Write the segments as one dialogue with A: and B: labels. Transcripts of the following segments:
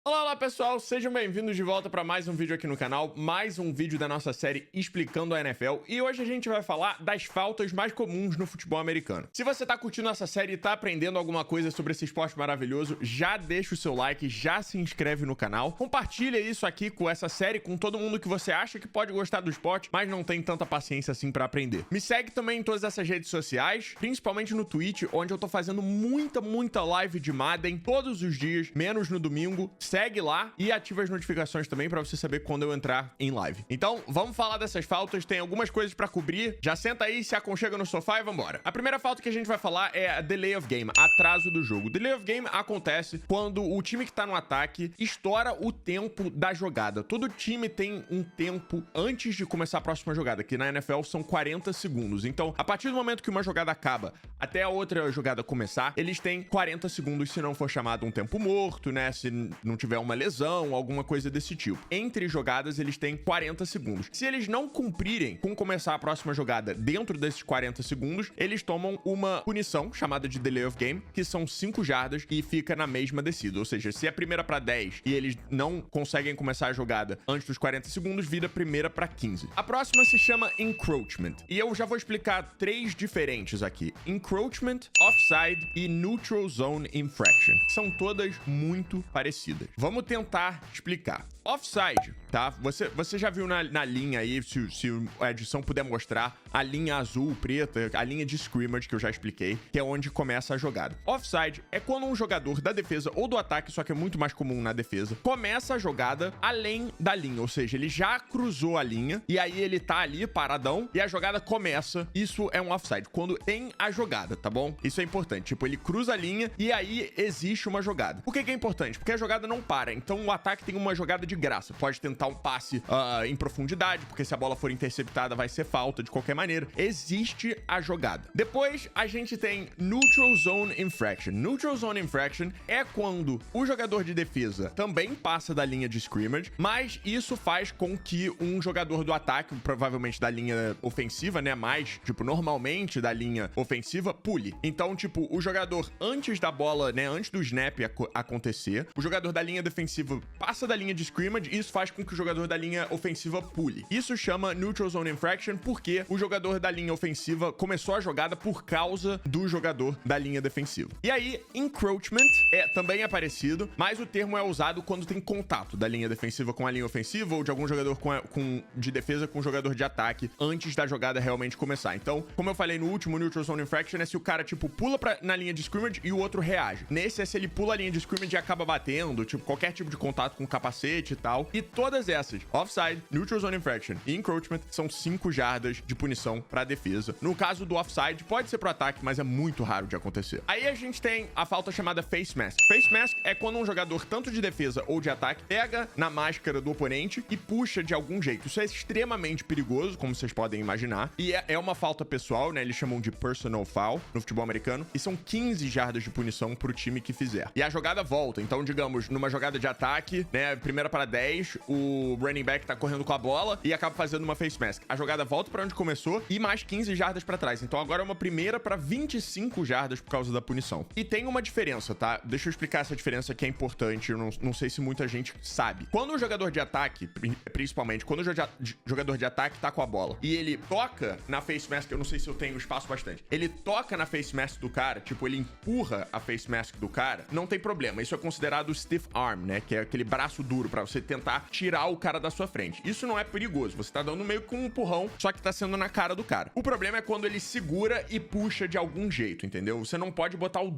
A: Olá, olá pessoal, sejam bem-vindos de volta para mais um vídeo aqui no canal, mais um vídeo da nossa série Explicando a NFL, e hoje a gente vai falar das faltas mais comuns no futebol americano. Se você tá curtindo essa série e tá aprendendo alguma coisa sobre esse esporte maravilhoso, já deixa o seu like, já se inscreve no canal, compartilha isso aqui com essa série com todo mundo que você acha que pode gostar do esporte, mas não tem tanta paciência assim para aprender. Me segue também em todas essas redes sociais, principalmente no Twitch, onde eu tô fazendo muita live de Madden todos os dias, menos no domingo. Segue lá e ativa as notificações também pra você saber quando eu entrar em live. Então, vamos falar dessas faltas. Tem algumas coisas pra cobrir. Já senta aí, se aconchega no sofá e vambora. A primeira falta que a gente vai falar é a delay of game, atraso do jogo. Delay of game acontece quando o time que tá no ataque estoura o tempo da jogada. Todo time tem um tempo antes de começar a próxima jogada, que na NFL são 40 segundos. Então, a partir do momento que uma jogada acaba até a outra jogada começar, eles têm 40 segundos se não for chamado um tempo morto, né? Se não tiver uma lesão, alguma coisa desse tipo. Entre jogadas, eles têm 40 segundos. Se eles não cumprirem com começar a próxima jogada dentro desses 40 segundos, eles tomam uma punição chamada de delay of game, que são 5 jardas e fica na mesma descida. Ou seja, se é primeira para 10 e eles não conseguem começar a jogada antes dos 40 segundos, vira primeira para 15. A próxima se chama encroachment. E eu já vou explicar 3 diferentes aqui. Encroachment, offside e neutral zone infraction. São todas muito parecidas. Vamos tentar explicar. Offside, tá? Você já viu na linha aí, se a edição puder mostrar, a linha azul, preta, a linha de scrimmage que eu já expliquei, que é onde começa a jogada. Offside é quando um jogador da defesa ou do ataque, só que é muito mais comum na defesa, começa a jogada além da linha, ou seja, ele já cruzou a linha e aí ele tá ali paradão e a jogada começa. Isso é um offside, quando tem a jogada, tá bom? Isso é importante, tipo, ele cruza a linha e aí existe uma jogada. Por que é importante? Porque a jogada não para, então o ataque tem uma jogada de graça. Pode tentar um passe em profundidade, porque se a bola for interceptada vai ser falta de qualquer maneira. Existe a jogada. Depois a gente tem neutral zone infraction. Neutral zone infraction é quando o jogador de defesa também passa da linha de scrimmage, mas isso faz com que um jogador do ataque, provavelmente da linha ofensiva, né, mais, tipo, normalmente da linha ofensiva, pule. Então, tipo, o jogador antes da bola, né, antes do snap acontecer, o jogador da linha defensiva passa da linha de scrimmage e isso faz com que o jogador da linha ofensiva pule. Isso chama neutral zone infraction porque o jogador da linha ofensiva começou a jogada por causa do jogador da linha defensiva. E aí, encroachment também é parecido, mas o termo é usado quando tem contato da linha defensiva com a linha ofensiva ou de algum jogador de defesa com o jogador de ataque antes da jogada realmente começar. Então, como eu falei no último, neutral zone infraction é se o cara, tipo, pula na linha de scrimmage e o outro reage. Nesse é se ele pula a linha de scrimmage e acaba batendo, tipo, qualquer tipo de contato com o capacete e tal. E todas essas, offside, neutral zone infraction e encroachment, são 5 jardas de punição pra defesa. No caso do offside, pode ser pro ataque, mas é muito raro de acontecer. Aí a gente tem a falta chamada face mask. Face mask é quando um jogador, tanto de defesa ou de ataque, pega na máscara do oponente e puxa de algum jeito. Isso é extremamente perigoso, como vocês podem imaginar. E é uma falta pessoal, né? Eles chamam de personal foul no futebol americano. E são 15 jardas de punição pro time que fizer. E a jogada volta. Então, digamos, numa jogada de ataque, né? Primeira para 10, o running back tá correndo com a bola e acaba fazendo uma face mask. A jogada volta para onde começou e mais 15 jardas para trás. Então agora é uma primeira para 25 jardas por causa da punição. E tem uma diferença, tá? Deixa eu explicar essa diferença que é importante. Eu não sei se muita gente sabe. Quando o jogador de ataque, principalmente, quando o jogador de ataque tá com a bola e ele toca na face mask, eu não sei se eu tenho espaço bastante, ele toca na face mask do cara, tipo, ele empurra a face mask do cara, não tem problema. Isso é considerado stiff arm, né? Que é aquele braço duro para você tentar tirar o cara da sua frente. Isso não é perigoso, você tá dando meio que um empurrão, só que tá sendo na cara do cara. O problema é quando ele segura e puxa de algum jeito, entendeu? Você não pode botar o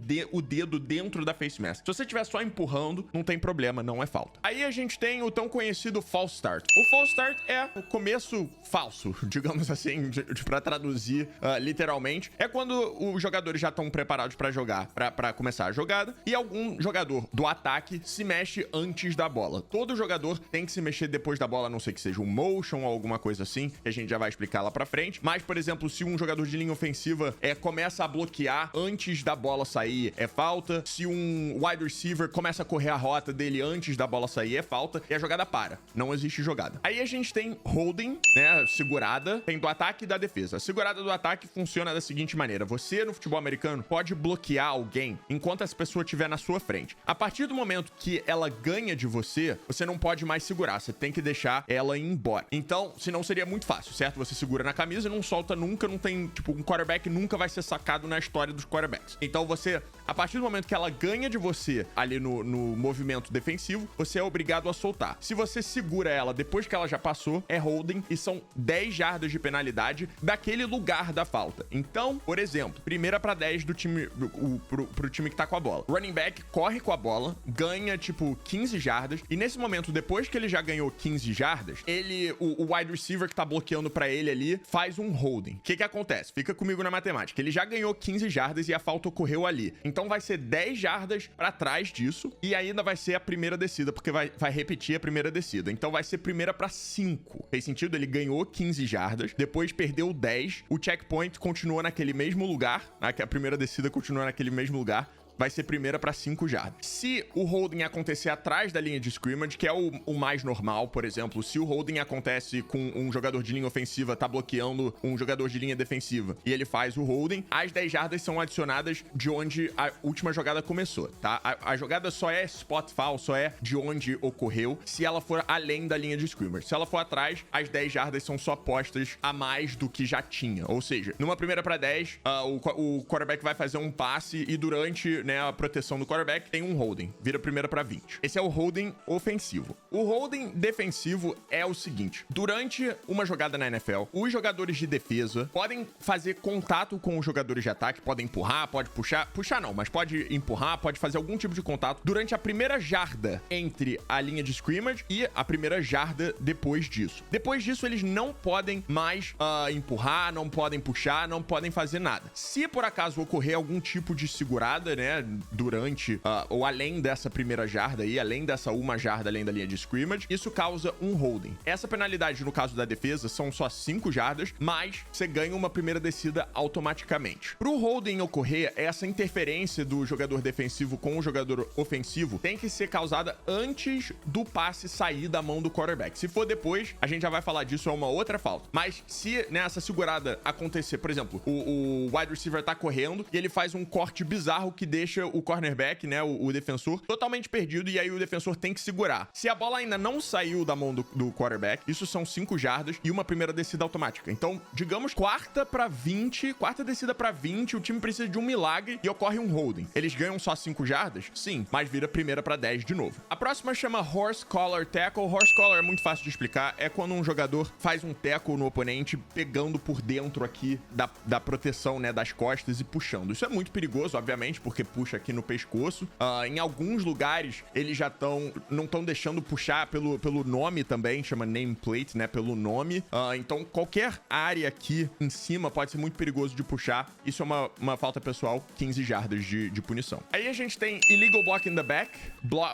A: dedo dentro da face mask. Se você estiver só empurrando, não tem problema, não é falta. Aí a gente tem o tão conhecido false start. O false start é o começo falso, digamos assim, pra traduzir literalmente. É quando os jogadores já estão preparados pra jogar, pra começar a jogada, e algum jogador do ataque se mexe antes da bola. Todo jogador tem que se mexer depois da bola, a não ser que seja um motion ou alguma coisa assim, que a gente já vai explicar lá pra frente. Mas, por exemplo, se um jogador de linha ofensiva começa a bloquear antes da bola sair, é falta. Se um wide receiver começa a correr a rota dele antes da bola sair, é falta. E a jogada para. Não existe jogada. Aí a gente tem holding, né? Segurada. Tem do ataque e da defesa. A segurada do ataque funciona da seguinte maneira. Você, no futebol americano, pode bloquear alguém enquanto essa pessoa estiver na sua frente. A partir do momento que que ela ganha de você, você não pode mais segurar, você tem que deixar ela ir embora. Então, senão seria muito fácil, certo? Você segura na camisa e não solta nunca, não tem, tipo, um quarterback nunca vai ser sacado na história dos quarterbacks. Então você, a partir do momento que ela ganha de você ali no movimento defensivo, você é obrigado a soltar. Se você segura ela depois que ela já passou, é holding e são 10 jardas de penalidade daquele lugar da falta. Então, por exemplo, primeira pra 10 do time, pro time que tá com a bola. Running back corre com a bola, ganha, tipo, 15 jardas e nesse momento, depois que ele já ganhou 15 jardas, o wide receiver que tá bloqueando pra ele ali faz um holding. O que acontece? Fica comigo na matemática. Ele já ganhou 15 jardas e a falta ocorreu ali. Então vai ser 10 jardas pra trás disso e ainda vai ser a primeira descida, porque vai repetir a primeira descida. Então vai ser primeira pra 5. Fez sentido? Ele ganhou 15 jardas, depois perdeu 10, o checkpoint continua naquele mesmo lugar, a primeira descida continua naquele mesmo lugar, vai ser primeira para 5 jardas. Se o holding acontecer atrás da linha de scrimmage, que é o mais normal, por exemplo, se o holding acontece com um jogador de linha ofensiva tá bloqueando um jogador de linha defensiva e ele faz o holding, as 10 jardas são adicionadas de onde a última jogada começou, tá? A jogada só é spot foul, só é de onde ocorreu, se ela for além da linha de scrimmage. Se ela for atrás, as 10 jardas são só postas a mais do que já tinha. Ou seja, numa primeira para 10, o quarterback vai fazer um passe e durante, né, a proteção do quarterback, tem um holding, vira primeira pra 20. Esse é o holding ofensivo. O holding defensivo é o seguinte: durante uma jogada na NFL, os jogadores de defesa podem fazer contato com os jogadores de ataque, podem empurrar, pode puxar não, mas pode empurrar, pode fazer algum tipo de contato durante a primeira jarda entre a linha de scrimmage e a primeira jarda depois disso. Depois disso, eles não podem mais empurrar, não podem puxar, não podem fazer nada. Se por acaso ocorrer algum tipo de segurada, né, durante ou além dessa primeira jarda aí, além dessa uma jarda além da linha de scrimmage, isso causa um holding. Essa penalidade no caso da defesa são só 5 jardas, mas você ganha uma primeira descida automaticamente. Pro holding ocorrer, essa interferência do jogador defensivo com o jogador ofensivo tem que ser causada antes do passe sair da mão do quarterback. Se for depois, a gente já vai falar disso, é uma outra falta. Mas se nessa segurada acontecer, por exemplo, o wide receiver tá correndo e ele faz um corte bizarro que deixa o cornerback, né, o defensor, totalmente perdido e aí o defensor tem que segurar. Se a bola ainda não saiu da mão do quarterback, isso são 5 jardas e uma primeira descida automática. Então, digamos, quarta descida pra 20, o time precisa de um milagre e ocorre um holding. Eles ganham só 5 jardas? Sim, mas vira primeira pra 10 de novo. A próxima chama Horse Collar Tackle. Horse Collar é muito fácil de explicar. É quando um jogador faz um tackle no oponente pegando por dentro aqui da proteção, né, das costas e puxando. Isso é muito perigoso, obviamente, porque puxa aqui no pescoço. Em alguns lugares, eles já não estão deixando puxar pelo nome também, chama nameplate, né, pelo nome. Então, qualquer área aqui em cima pode ser muito perigoso de puxar. Isso é uma falta pessoal, 15 jardas de punição. Aí a gente tem illegal block in the back,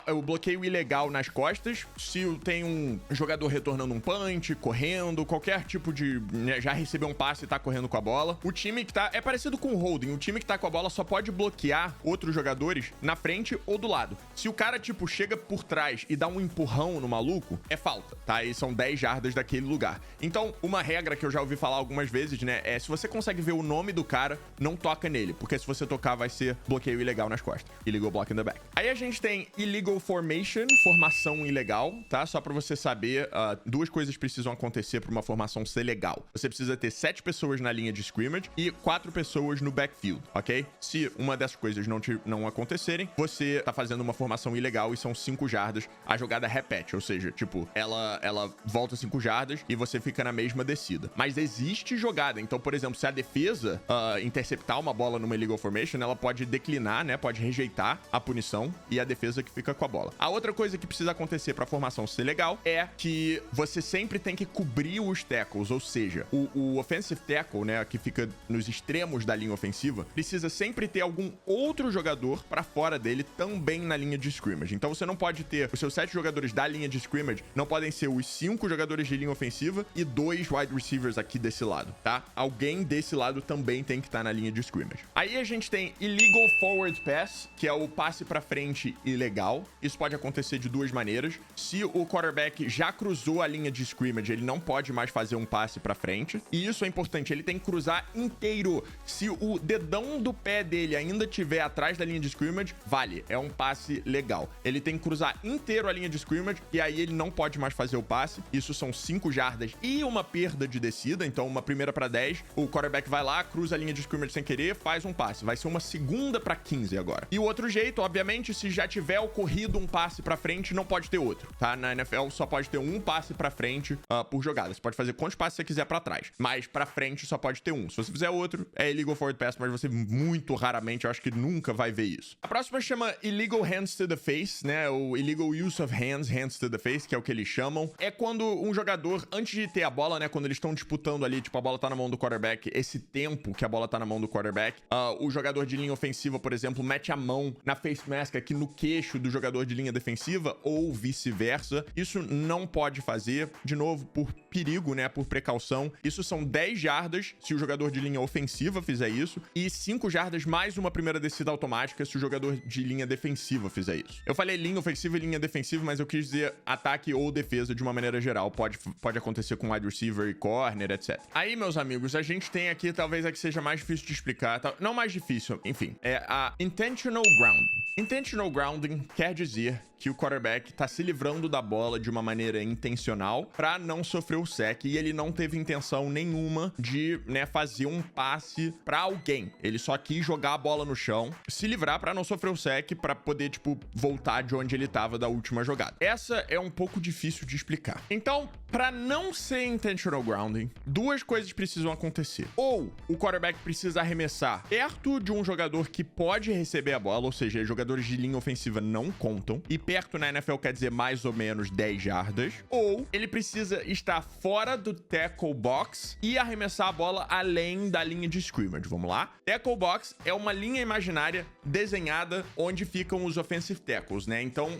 A: o bloqueio ilegal nas costas. Se tem um jogador retornando um punch, correndo, qualquer tipo de, né, já recebeu um passe e tá correndo com a bola. O time que tá, é parecido com o holding, o time que tá com a bola só pode bloquear outros jogadores na frente ou do lado. Se o cara, tipo, chega por trás e dá um empurrão no maluco, é falta, tá? E são 10 jardas daquele lugar. Então, uma regra que eu já ouvi falar algumas vezes, né, é se você consegue ver o nome do cara, não toca nele, porque se você tocar vai ser bloqueio ilegal nas costas. Illegal block in the back. Aí a gente tem illegal formation, formação ilegal, tá? Só pra você saber, duas coisas precisam acontecer pra uma formação ser legal. Você precisa ter 7 pessoas na linha de scrimmage e 4 pessoas no backfield, ok? Se uma dessas coisas não acontecerem, você tá fazendo uma formação ilegal e são 5 jardas. A jogada repete, ou seja, tipo, ela volta 5 jardas e você fica na mesma descida. Mas existe jogada. Então, por exemplo, se a defesa interceptar uma bola numa illegal formation, ela pode declinar, né? Pode rejeitar a punição e a defesa que fica com a bola. A outra coisa que precisa acontecer pra formação ser legal é que você sempre tem que cobrir os tackles, ou seja, o offensive tackle, né, que fica nos extremos da linha ofensiva, precisa sempre ter algum outro jogador pra fora dele também na linha de scrimmage. Então você não pode ter os seus 7 jogadores da linha de scrimmage, não podem ser os 5 jogadores de linha ofensiva e 2 wide receivers aqui desse lado, tá? Alguém desse lado também tem que estar na linha de scrimmage. Aí a gente tem illegal forward pass, que é o passe pra frente ilegal. Isso pode acontecer de duas maneiras. Se o quarterback já cruzou a linha de scrimmage, ele não pode mais fazer um passe pra frente. E isso é importante, ele tem que cruzar inteiro. Se o dedão do pé dele ainda tiver atrás da linha de scrimmage, vale. É um passe legal. Ele tem que cruzar inteiro a linha de scrimmage e aí ele não pode mais fazer o passe. Isso são 5 jardas e uma perda de descida. Então, uma primeira para 10, o quarterback vai lá, cruza a linha de scrimmage sem querer, faz um passe. Vai ser uma segunda para 15 agora. E o outro jeito, obviamente, se já tiver ocorrido um passe para frente, não pode ter outro, tá? Na NFL só pode ter um passe para frente por jogada. Você pode fazer quantos passes você quiser para trás, mas para frente só pode ter um. Se você fizer outro, é illegal forward pass, mas você muito raramente, eu acho que nunca vai ver isso. A próxima chama illegal hands to the face, né? O illegal use of hands to the face, que é o que eles chamam. É quando um jogador, antes de ter a bola, né? Quando eles estão disputando ali, tipo, a bola tá na mão do quarterback, esse tempo que a bola tá na mão do quarterback, o jogador de linha ofensiva, por exemplo, mete a mão na face mask aqui no queixo do jogador de linha defensiva ou vice-versa. Isso não pode fazer, de novo, por perigo, né? Por precaução. Isso são 10 jardas se o jogador de linha ofensiva fizer isso e 5 jardas mais uma primeira descida automática se o jogador de linha defensiva fizer isso. Eu falei linha ofensiva e linha defensiva, mas eu quis dizer ataque ou defesa de uma maneira geral. Pode acontecer com wide receiver e corner, etc. Aí, meus amigos, a gente tem aqui, talvez a que seja mais difícil de explicar, não mais difícil, enfim, é a intentional grounding. Intentional grounding quer dizer que o quarterback tá se livrando da bola de uma maneira intencional para não sofrer o sec e ele não teve intenção nenhuma de, né, fazer um passe para alguém. Ele só quis jogar a bola no chão, se livrar para não sofrer o sec, para poder, tipo, voltar de onde ele tava da última jogada. Essa é um pouco difícil de explicar. Então, para não ser intentional grounding, duas coisas precisam acontecer. Ou o quarterback precisa arremessar perto de um jogador que pode receber a bola, ou seja, jogadores de linha ofensiva não contam, e perto na NFL quer dizer mais ou menos 10 jardas, ou ele precisa estar fora do tackle box e arremessar a bola além da linha de scrimmage. Vamos lá? Tackle box é uma linha imaginária desenhada onde ficam os offensive tackles, né? Então,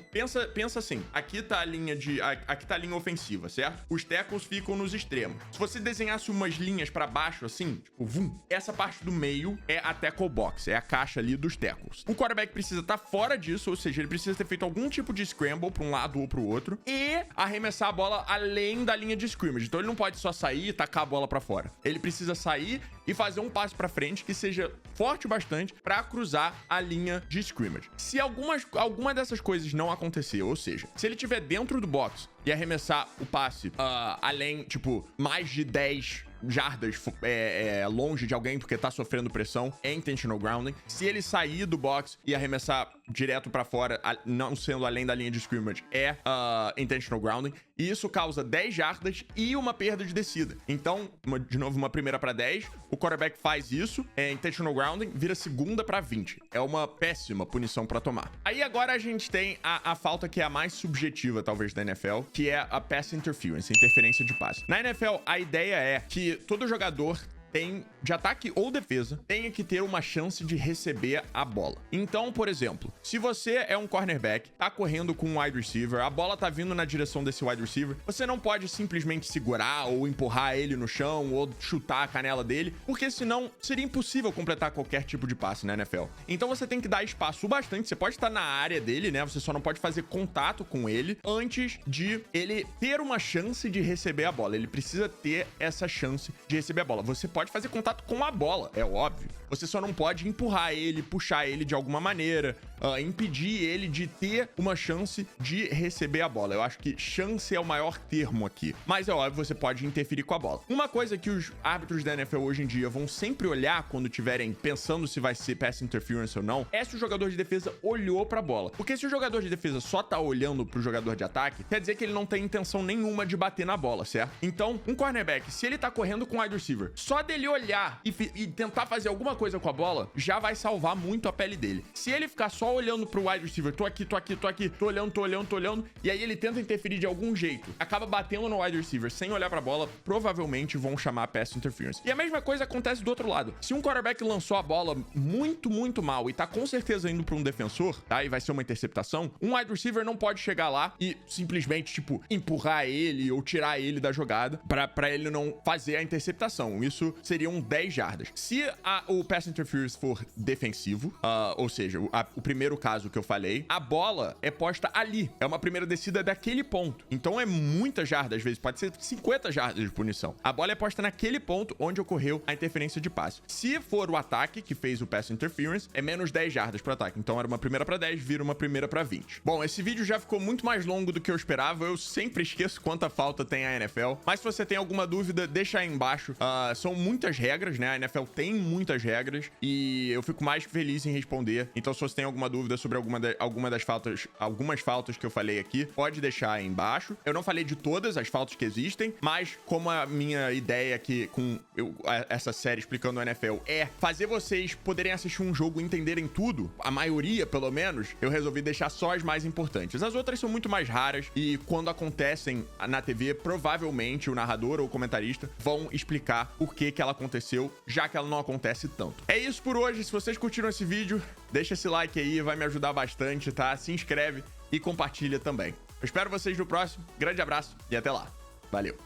A: pensa assim, aqui tá a linha ofensiva, certo? Os tackles ficam nos extremos. Se você desenhasse umas linhas para baixo assim, tipo, essa parte do meio é a tackle box, é a caixa ali dos tackles. O quarterback precisa estar fora disso, ou seja, ele precisa ter feito algum tipo de scramble para um lado ou para o outro e arremessar a bola além da linha de scrimmage. Então ele não pode só sair e tacar a bola para fora. Ele precisa sair e fazer um passe para frente que seja forte bastante para cruzar a linha de scrimmage. Se alguma dessas coisas não acontecer, ou seja, se ele estiver dentro do box e arremessar o passe além, tipo, mais de 10 jardas longe de alguém porque tá sofrendo pressão, é intentional grounding. Se ele sair do box e arremessar direto pra fora, não sendo além da linha de scrimmage, é intentional grounding. E isso causa 10 jardas e uma perda de descida. Então, de novo, uma primeira pra 10, o quarterback faz isso, é intentional grounding, vira segunda pra 20. É uma péssima punição pra tomar. Aí agora a gente tem a falta que é a mais subjetiva, talvez, da NFL, que é a pass interference, interferência de passe. Na NFL, a ideia é que todo jogador de ataque ou defesa, tenha que ter uma chance de receber a bola. Então, por exemplo, se você é um cornerback, tá correndo com um wide receiver, a bola tá vindo na direção desse wide receiver, você não pode simplesmente segurar ou empurrar ele no chão ou chutar a canela dele, porque senão seria impossível completar qualquer tipo de passe na NFL. Então você tem que dar espaço bastante, você pode estar na área dele, né? Você só não pode fazer contato com ele antes de ele ter uma chance de receber a bola. Ele precisa ter essa chance de receber a bola. Você pode fazer contato com a bola, é óbvio. Você só não pode empurrar ele, puxar ele de alguma maneira, impedir ele de ter uma chance de receber a bola. Eu acho que chance é o maior termo aqui. Mas é óbvio, você pode interferir com a bola. Uma coisa que os árbitros da NFL hoje em dia vão sempre olhar quando estiverem pensando se vai ser pass interference ou não, é se o jogador de defesa olhou pra bola. Porque se o jogador de defesa só tá olhando pro jogador de ataque, quer dizer que ele não tem intenção nenhuma de bater na bola, certo? Então, um cornerback, se ele tá correndo com o wide receiver, só dele olhar e tentar fazer alguma coisa com a bola, já vai salvar muito a pele dele. Se ele ficar só olhando pro wide receiver, tô aqui, tô olhando, e aí ele tenta interferir de algum jeito, acaba batendo no wide receiver sem olhar pra bola, provavelmente vão chamar pass interference. E a mesma coisa acontece do outro lado. Se um quarterback lançou a bola muito, muito mal e tá com certeza indo pra um defensor, tá? E vai ser uma interceptação, um wide receiver não pode chegar lá e simplesmente, tipo, empurrar ele ou tirar ele da jogada pra ele não fazer a interceptação. Isso seriam 10 jardas. Se o pass interference for defensivo, ou seja, o primeiro caso que eu falei, a bola é posta ali. É uma primeira descida daquele ponto. Então é muita jarda, às vezes pode ser 50 jardas de punição. A bola é posta naquele ponto onde ocorreu a interferência de passe. Se for o ataque que fez o pass interference, é menos 10 jardas pro ataque. Então era uma primeira pra 10, vira uma primeira pra 20. Bom, esse vídeo já ficou muito mais longo do que eu esperava. Eu sempre esqueço quanta falta tem a NFL. Mas se você tem alguma dúvida, deixa aí embaixo. São muitas regras, né? A NFL tem muitas regras e eu fico mais feliz em responder. Então, se você tem alguma dúvida sobre algumas faltas que eu falei aqui, pode deixar aí embaixo. Eu não falei de todas as faltas que existem, mas como a minha ideia aqui com essa série explicando o NFL é fazer vocês poderem assistir um jogo e entenderem tudo, a maioria, pelo menos, eu resolvi deixar só as mais importantes. As outras são muito mais raras e quando acontecem na TV, provavelmente o narrador ou o comentarista vão explicar por que ela aconteceu, já que ela não acontece tanto. É isso por hoje. Se vocês curtiram esse vídeo, deixa esse like aí, vai me ajudar bastante, tá? Se inscreve e compartilha também. Eu espero vocês no próximo. Grande abraço e até lá. Valeu!